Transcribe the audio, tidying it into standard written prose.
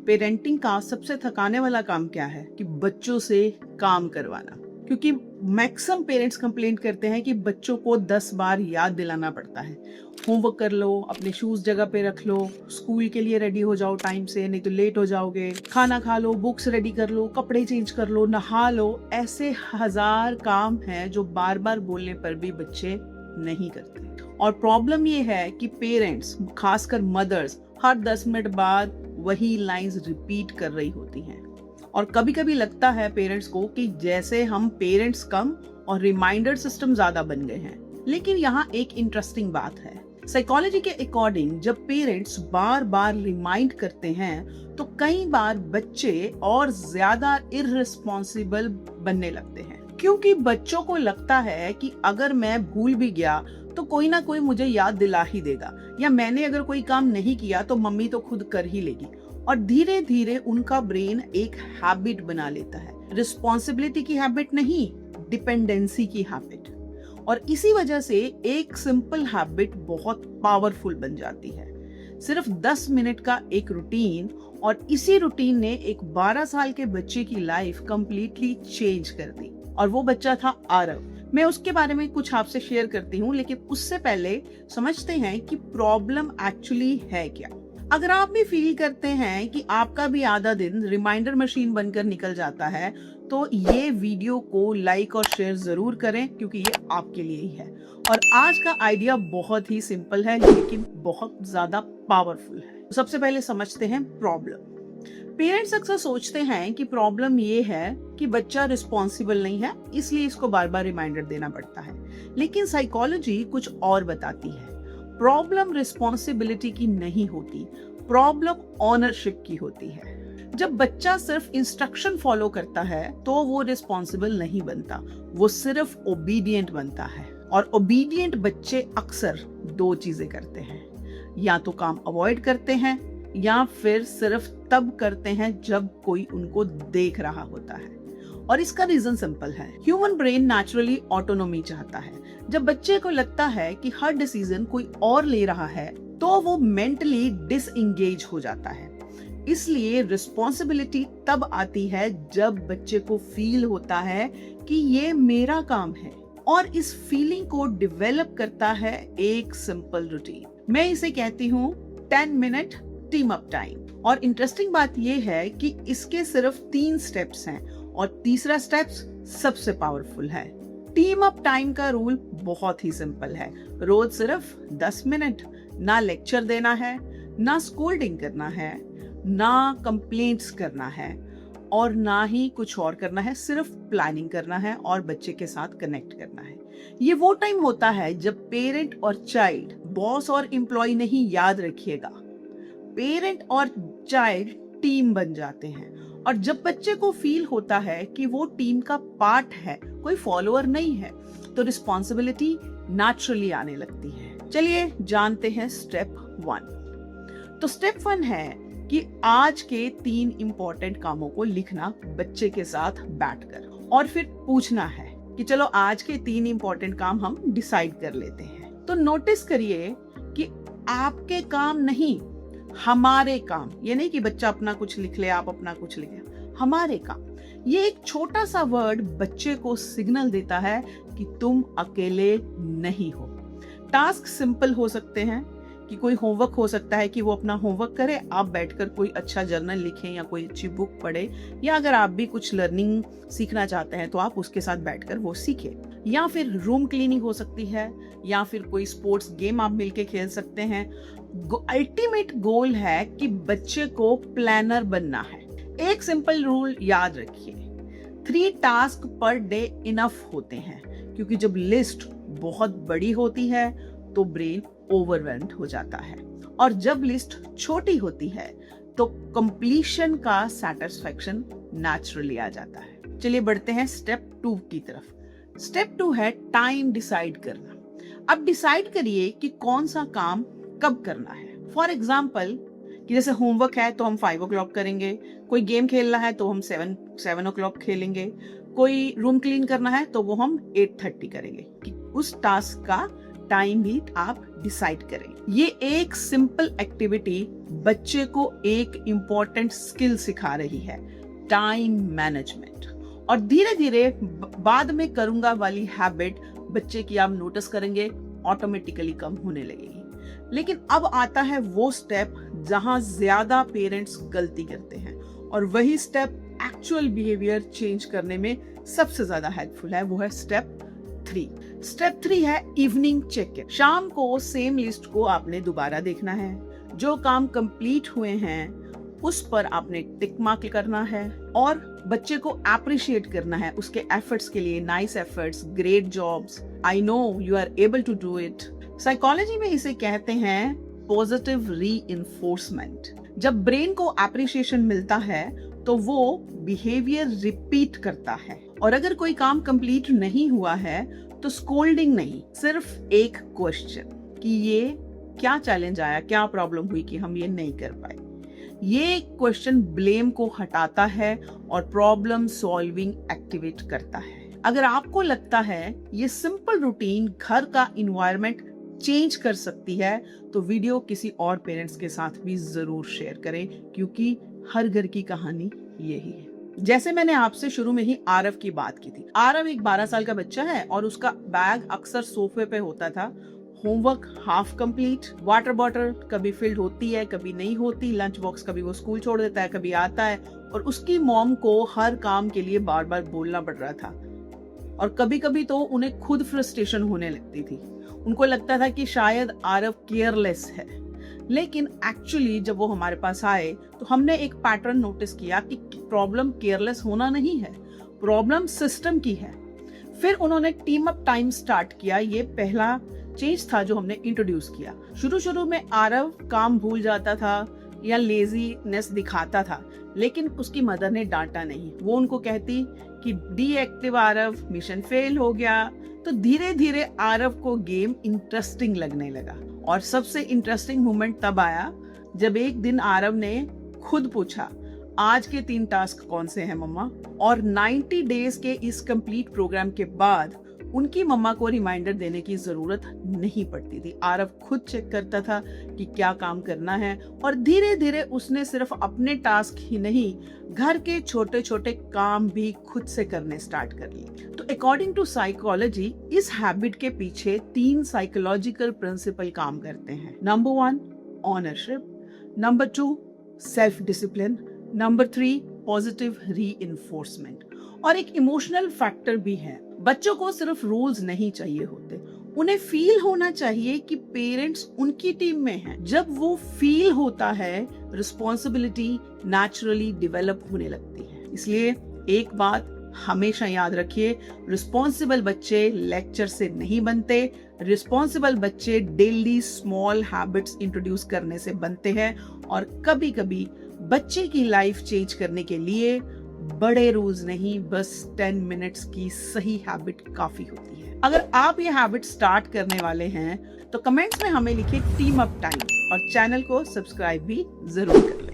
Parenting का सबसे थकाने वाला काम क्या है कि बच्चों से काम करवाना। क्योंकि मैक्सिमम पेरेंट्स कंप्लेंट करते हैं कि बच्चों को 10 बार याद दिलाना पड़ता है। होमवर्क कर लो, अपने शूज जगह पे रख लो, स्कूल के लिए रेडी हो जाओ टाइम से, नहीं तो लेट हो जाओगे, खाना खा लो, बुक्स रेडी कर लो, कपड़े चेंज कर लो, नहा लो। ऐसे हजार काम हैं जो बार बार बोलने पर भी बच्चे नहीं करते। और प्रॉब्लम ये है कि पेरेंट्स, खासकर मदर्स, हर 10 मिनट बाद वही लाइंस रिपीट कर रही होती हैं। और कभी कभी लगता है पेरेंट्स को कि जैसे हम पेरेंट्स कम और रिमाइंडर सिस्टम ज्यादा बन गए हैं। लेकिन यहाँ एक इंटरेस्टिंग बात है। साइकोलॉजी के अकॉर्डिंग जब पेरेंट्स बार बार रिमाइंड करते हैं तो कई बार बच्चे और ज्यादा इररिस्पॉन्सिबल बनने लगते हैं, क्योंकि बच्चों को लगता है कि अगर मैं भूल भी गया तो कोई ना कोई मुझे याद दिला ही देगा, या मैंने अगर कोई काम नहीं किया तो मम्मी तो खुद कर ही लेगी। और धीरे धीरे उनका ब्रेन एक हैबिट बना लेता है, रिस्पॉन्सिबिलिटी की हैबिट नहीं, डिपेंडेंसी की हैबिट। और इसी वजह से एक सिंपल हैबिट बहुत पावरफुल बन जाती है। सिर्फ 10 मिनट का एक रूटीन, और इसी रूटीन ने एक 12 साल के बच्चे की लाइफ कंप्लीटली चेंज कर दी। और वो बच्चा था आरव। मैं उसके बारे में कुछ आपसे शेयर करती हूँ, लेकिन उससे पहले समझते हैं कि प्रॉब्लम एक्चुअली है क्या। अगर आप भी फील करते हैं कि आपका भी आधा दिन रिमाइंडर मशीन बनकर निकल जाता है, तो ये वीडियो को लाइक और शेयर जरूर करें, क्योंकि ये आपके लिए ही है। और आज का आइडिया बहुत ही सिंपल है लेकिन बहुत ज्यादा पावरफुल है। सबसे पहले समझते हैं प्रॉब्लम। पेरेंट्स अक्सर सोचते हैं कि प्रॉब्लम ये है कि बच्चा रिस्पॉन्सिबल नहीं है, इसलिए इसको बार बार रिमाइंडर देना पड़ता है। लेकिन साइकोलॉजी कुछ और बताती है। प्रॉब्लम रिस्पॉन्सिबिलिटी की नहीं होती, प्रॉब्लम ऑनरशिप की होती है। जब बच्चा सिर्फ इंस्ट्रक्शन फॉलो करता है तो वो रिस्पॉन्सिबल नहीं बनता, वो सिर्फ ओबीडियंट बनता है। और ओबीडियंट बच्चे अक्सर दो चीजें करते हैं, या तो काम अवॉइड करते हैं या फिर सिर्फ तब करते हैं जब कोई उनको देख रहा होता है। और इसका रीजन सिंपल है। ह्यूमन ब्रेन नेचुरली ऑटोनोमी चाहता है। जब बच्चे को लगता है कि हर डिसीजन कोई और ले रहा है तो वो मेंटली डिसएंगेज हो जाता है। इसलिए रिस्पॉन्सिबिलिटी तब आती है जब बच्चे को फील होता है कि ये मेरा काम है। और इस फीलिंग को डेवलप करता है एक सिंपल रूटीन। मैं इसे कहती हूँ 10 मिनट टीम अप टाइम। और इंटरेस्टिंग बात यह है कि इसके सिर्फ 3 स्टेप्स हैं, और तीसरा स्टेप्स सबसे पावरफुल है। टीम अप टाइम का रूल बहुत ही सिंपल है। रोज सिर्फ 10 मिनट, ना लेक्चर देना है, ना स्कोल्डिंग करना है, ना कंप्लेंट्स करना है, और ना ही कुछ और करना है। सिर्फ प्लानिंग करना है और बच्चे के साथ कनेक्ट करना है। ये वो टाइम होता है जब पेरेंट और चाइल्ड, बॉस और एम्प्लॉय नहीं, याद रखिएगा, पेरेंट और चाइल्ड टीम बन जाते हैं। और जब बच्चे को फील होता है कि वो टीम का पार्ट है, कोई फॉलोअर नहीं है, तो रिस्पॉन्सिबिलिटी नेचुरली आने लगती है। चलिए जानते हैं स्टेप 1। तो स्टेप 1 है कि आज के 3 इंपॉर्टेंट कामों को लिखना बच्चे के साथ बैठकर, और फिर पूछना है कि चलो आज के 3 इंपॉर्टेंट काम हम डिसाइड कर लेते हैं। तो नोटिस करिए कि आपके काम नहीं, हमारे काम। ये नहीं कि बच्चा अपना कुछ लिख ले, आप अपना कुछ लिखे, हमारे काम। ये एक छोटा सा वर्ड बच्चे को सिग्नल देता है कि तुम अकेले नहीं हो। टास्क सिंपल हो सकते हैं कि कोई होमवर्क हो सकता है कि वो अपना होमवर्क करे, आप बैठकर कोई अच्छा जर्नल लिखें या कोई अच्छी बुक पढ़े, या अगर आप भी कुछ लर्निंग सीखना चाहते हैं तो आप उसके साथ बैठकर वो सीखें। या फिर रूम क्लीनिंग हो सकती है, या फिर कोई स्पोर्ट्स गेम आप मिलके खेल सकते हैं। अल्टीमेट गोल है कि बच्चे को प्लानर बनना है। एक सिंपल रूल याद रखिए, 3 टास्क पर डे इनफ होते हैं, क्योंकि जब लिस्ट बहुत बड़ी होती है तो ब्रेन ओवरवेल्म्ड हो जाता है, और जब लिस्ट छोटी होती है तो कंप्लीशन का सैटिस्फैक्शन नेचुरली आ जाता है। चलिए बढ़ते हैं स्टेप 2 की तरफ। स्टेप 2 है टाइम डिसाइड करना। अब डिसाइड करिए कि कौन सा काम कब करना है। फॉर एग्जाम्पल कि जैसे होमवर्क है तो हम 5 o'clock करेंगे, कोई गेम खेलना है तो हम 7 o'clock खेलेंगे, कोई रूम क्लीन करना है तो वो हम 8:30 करेंगे। कि उस टास्क का टाइम भी आप डिसाइड करें। ये एक सिंपल एक्टिविटी बच्चे को एक इम्पोर्टेंट स्किल सिखा रही है, टाइम मैनेजमेंट। और धीरे धीरे बाद में करूंगा वाली हैबिट बच्चे की आप नोटिस करेंगे ऑटोमेटिकली कम होने लगेगी। लेकिन अब आता है वो स्टेप जहां ज्यादा पेरेंट्स गलती करते हैं, और वही स्टेप एक्चुअल बिहेवियर चेंज करने में सबसे ज्यादा हेल्पफुल है। वो है स्टेप 3। स्टेप 3 है इवनिंग चेक इन। शाम को सेम लिस्ट को आपने दोबारा देखना है। जो काम कंप्लीट हुए हैं उस पर आपने टिक मार्क करना है और बच्चे को अप्रिशिएट करना है उसके एफर्ट्स के लिए। Nice efforts, great jobs, I know you are able to do it. Psychology में इसे कहते हैं पॉजिटिव रीइंफोर्समेंट। जब ब्रेन को अप्रिशिएशन मिलता है तो वो बिहेवियर रिपीट करता है। और अगर कोई काम कंप्लीट नहीं हुआ है तो स्कोल्डिंग नहीं, सिर्फ एक क्वेश्चन कि ये क्या चैलेंज आया, क्या प्रॉब्लम हुई कि हम ये नहीं कर पाए। ये क्वेश्चन ब्लेम को हटाता है और प्रॉब्लम सॉल्विंग एक्टिवेट करता है। अगर आपको लगता है ये सिंपल रूटीन घर का इन्वायरमेंट चेंज कर सकती है तो वीडियो किसी और पेरेंट्स के साथ भी जरूर शेयर करें, क्योंकि हर घर की कहानी यही है। जैसे मैंने आपसे शुरू में ही आरव की बात की थी। आरव एक 12 साल का बच्चा है और उसका बैग अक्सर सोफे पे होता था। Homework half complete, water bottle कभी फिल्ड होती है कभी नहीं होती, लंच बॉक्स कभी वो स्कूल छोड़ देता है कभी आता है, और उसकी मॉम को हर काम के लिए बार बार बोलना पड़ रहा था। और कभी कभी तो उन्हें खुद फ्रस्ट्रेशन होने लगती थी। उनको लगता था कि शायद आरव केयरलेस है। लेकिन एक्चुअली जब वो हमारे पास आए तो हमने एक पैटर्न नोटिस किया कि प्रॉब्लम केयरलेस होना नहीं है, प्रॉब्लम सिस्टम की है। फिर उन्होंने टीम अप टाइम स्टार्ट किया। ये पहला चेंज था जो हमने इंट्रोड्यूस किया। शुरू में आरव काम भूल जाता था या लेजीनेस दिखाता था, लेकिन उसकी मदर ने डांटा नहीं। वो उनको कहती कि डीएक्टिव आरव, मिशन फेल हो गया। तो धीरे धीरे आरव को गेम इंटरेस्टिंग लगने लगा। और सबसे इंटरेस्टिंग मोमेंट तब आया जब एक दिन आरव ने खुद पूछा, आज के 3 टास्क कौन से हैं मम्मा? और 90 डेज के इस कंप्लीट प्रोग्राम के बाद उनकी मम्मा को रिमाइंडर देने की जरूरत नहीं पड़ती थी। आरव खुद चेक करता था कि क्या काम करना है, और धीरे धीरे उसने सिर्फ अपने टास्क ही नहीं, घर के छोटे छोटे काम भी खुद से करने स्टार्ट कर लिए। तो अकॉर्डिंग टू साइकोलॉजी इस हैबिट के पीछे 3 साइकोलॉजिकल प्रिंसिपल काम करते हैं। Number 1 ownership, number 2 self discipline, number 3 positive reinforcement. और एक इमोशनल फैक्टर भी है। बच्चों को सिर्फ रूल्स नहीं चाहिए होते, उन्हें फील होना चाहिए कि पेरेंट्स उनकी टीम में हैं। जब वो फील होता है, रिस्पॉन्सिबिलिटी नेचुरली डेवलप होने लगती है। इसलिए एक बात हमेशा याद रखिए, रिस्पॉन्सिबल बच्चे लेक्चर से नहीं बनते, रिस्पॉन्सिबल बच्चे डेली स्मॉल हैबिट्स इंट्रोड्यूस करने से बनते हैं। और कभी कभी बच्चे की लाइफ चेंज करने के लिए बड़े रूल्स नहीं, बस 10 मिनट्स की सही हैबिट काफी होती है। अगर आप ये हैबिट स्टार्ट करने वाले हैं तो कमेंट्स में हमें लिखिए टीम अप टाइम, और चैनल को सब्सक्राइब भी जरूर करें।